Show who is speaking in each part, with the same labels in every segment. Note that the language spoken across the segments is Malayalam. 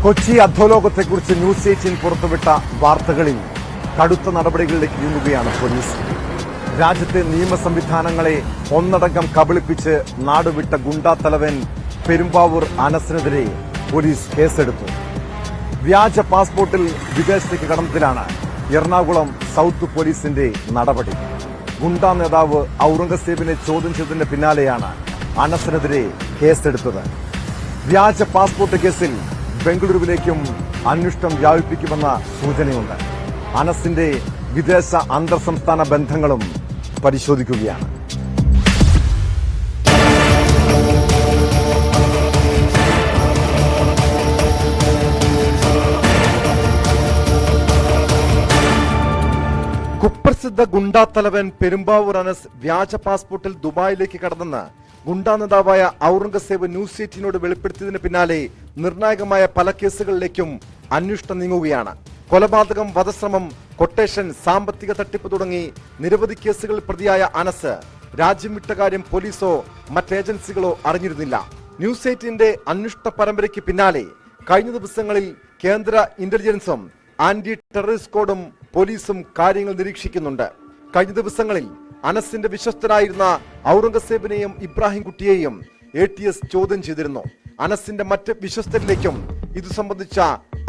Speaker 1: കൊച്ചി അധോലോകത്തെക്കുറിച്ച് ന്യൂസ് 18 പുറത്തുവിട്ട വാർത്തകളിൽ കടുത്ത നടപടികളിലേക്ക് നീങ്ങുകയാണ് പോലീസ്. രാജ്യത്തെ നിയമ സംവിധാനങ്ങളെ ഒന്നടങ്കം കബളിപ്പിച്ച് നാടുവിട്ട ഗുണ്ടാത്തലവൻ പെരുമ്പാവൂർ അനസിനെതിരെ പോലീസ് കേസെടുത്തു. വ്യാജ പാസ്പോർട്ടിൽ വിദേശത്തേക്ക് കടന്നതിലാണ് എറണാകുളം സൌത്ത് പോലീസിന്റെ നടപടി. ഗുണ്ടാ നേതാവ് ഔറംഗസേബിനെ ചോദ്യം ചെയ്തതിന് പിന്നാലെയാണ് അനസിനെതിരെ കേസെടുത്തത്. വ്യാജ പാസ്പോർട്ട് കേസിൽ ബംഗളൂരുവിലേക്കും അന്വേഷണം വ്യാപിപ്പിക്കുമെന്ന സൂചനയുണ്ട്. അനസിന്റെ വിദേശ അന്തർ സംസ്ഥാന ബന്ധങ്ങളും പരിശോധിക്കുകയാണ്. കുപ്രസിദ്ധ ഗുണ്ടാത്തലവൻ പെരുമ്പാവൂർ അനസ് വ്യാജ പാസ്പോർട്ടിൽ ദുബായിലേക്ക് കടന്നെന്ന് ഗുണ്ടാ നേതാവായ ഔറംഗസേബ് ന്യൂസ് 18 വെളിപ്പെടുത്തിയതിന് പിന്നാലെ നിർണായകമായ പല കേസുകളിലേക്കും അന്വേഷണം നീങ്ങുകയാണ്. കൊലപാതകം, വധശ്രമം, കൊട്ടേഷൻ, സാമ്പത്തിക തട്ടിപ്പ് തുടങ്ങി നിരവധി കേസുകളിൽ പ്രതിയായ അനസ് രാജ്യം വിട്ട കാര്യം പോലീസോ മറ്റേജൻസികളോ അറിഞ്ഞിരുന്നില്ല. ന്യൂസ് 18 അന്വേഷണ പരമ്പരയ്ക്ക് പിന്നാലെ കഴിഞ്ഞ ദിവസങ്ങളിൽ കേന്ദ്ര ഇന്റലിജൻസും ആന്റി ടെററിസ്റ്റ് സ്ക്വാഡും പോലീസും കാര്യങ്ങൾ നിരീക്ഷിക്കുന്നുണ്ട്. കഴിഞ്ഞ ദിവസങ്ങളിൽ അനസിന്റെ വിശ്വസ്തനായിരുന്ന ഔറംഗസേബിനെയും ഇബ്രാഹിം കുട്ടിയെയും ATS ചോദ്യം ചെയ്തിരുന്നു. അനസിന്റെ മറ്റ് വിശ്വസ്തരിലേക്കും ഇതു സംബന്ധിച്ച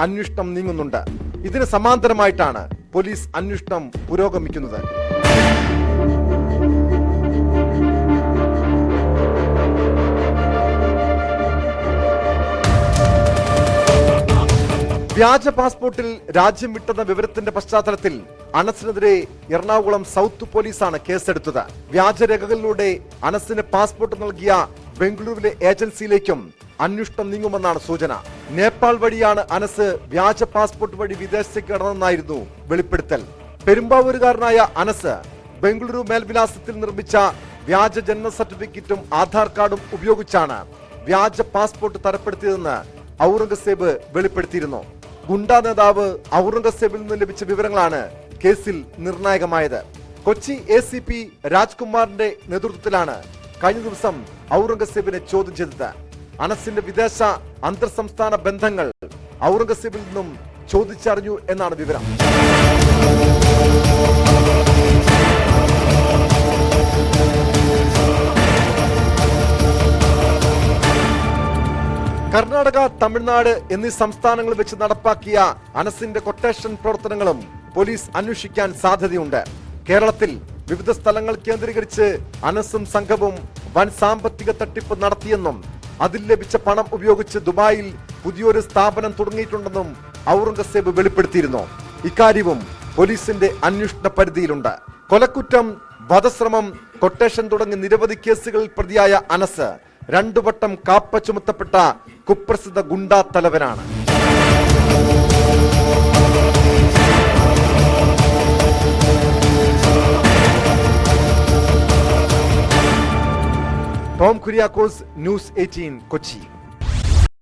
Speaker 1: അന്വേഷണം നീങ്ങുന്നുണ്ട്. ഇതിന് സമാന്തരമായിട്ടാണ് പോലീസ് അന്വേഷണം പുരോഗമിക്കുന്നത്. വ്യാജ പാസ്പോർട്ടിൽ രാജ്യം വിട്ടെന്ന വിവരത്തിന്റെ പശ്ചാത്തലത്തിൽ അനസിനെതിരെ എറണാകുളം സൌത്ത് പോലീസാണ് കേസെടുത്തത്. വ്യാജരേഖകളിലൂടെ അനസിന് പാസ്പോർട്ട് നൽകിയ ബംഗളൂരുവിലെ ഏജൻസിയിലേക്കും അന്വേഷണം നീങ്ങുമെന്നാണ് സൂചന. നേപ്പാൾ വഴിയാണ് അനസ് വ്യാജ പാസ്പോർട്ട് വഴി വിദേശത്തേക്ക് കടന്നെന്നായിരുന്നു വെളിപ്പെടുത്തൽ. പെരുമ്പാവൂരുകാരനായ അനസ് ബംഗളൂരു മേൽവിലാസത്തിൽ നിർമ്മിച്ച വ്യാജ ജനന സർട്ടിഫിക്കറ്റും ആധാർ കാർഡും ഉപയോഗിച്ചാണ് വ്യാജ പാസ്പോർട്ട് തരപ്പെടുത്തിയതെന്ന് ഔറംഗസേബ് വെളിപ്പെടുത്തിയിരുന്നു. ഗുണ്ടാ നേതാവ് ഔറംഗസേബിൽ നിന്ന് ലഭിച്ച വിവരങ്ങളാണ് കേസിൽ നിർണായകമായത്. കൊച്ചി ACP രാജ്കുമാറിന്റെ നേതൃത്വത്തിലാണ് കഴിഞ്ഞ ദിവസം ഔറംഗസേബിനെ ചോദ്യം ചെയ്തത്. അനസിന്റെ വിദേശ അന്തർ സംസ്ഥാന ബന്ധങ്ങൾ ഔറംഗസേബിൽ നിന്നും ചോദിച്ചറിഞ്ഞു എന്നാണ് വിവരം. കർണാടക, തമിഴ്നാട് എന്നീ സംസ്ഥാനങ്ങൾ വെച്ച് നടപ്പാക്കിയ അനസിന്റെ കൊട്ടേഷൻ പ്രവർത്തനങ്ങളും പോലീസ് അന്വേഷിക്കാൻ സാധ്യതയുണ്ട്. കേരളത്തിൽ വിവിധ സ്ഥലങ്ങൾ കേന്ദ്രീകരിച്ച് അനസും സംഘവും വൻ സാമ്പത്തിക തട്ടിപ്പ് നടത്തിയെന്നും അതിൽ ലഭിച്ച പണം ഉപയോഗിച്ച് ദുബായിൽ പുതിയൊരു സ്ഥാപനം തുടങ്ങിയിട്ടുണ്ടെന്നും ഔറംഗസേബ് വെളിപ്പെടുത്തിയിരുന്നു. ഇക്കാര്യവും പോലീസിന്റെ അന്വേഷണ പരിധിയിലുണ്ട്. കൊലക്കുറ്റം, വധശ്രമം, കൊട്ടേഷൻ തുടങ്ങി നിരവധി കേസുകളിൽ പ്രതിയായ അനസ് 2 വട്ടം കാപ്പ ചുമത്തപ്പെട്ട കുപ്രസിദ്ധ ഗുണ്ടാ തലവനാണ്. Tom Kuriakose, news 18, Kochi.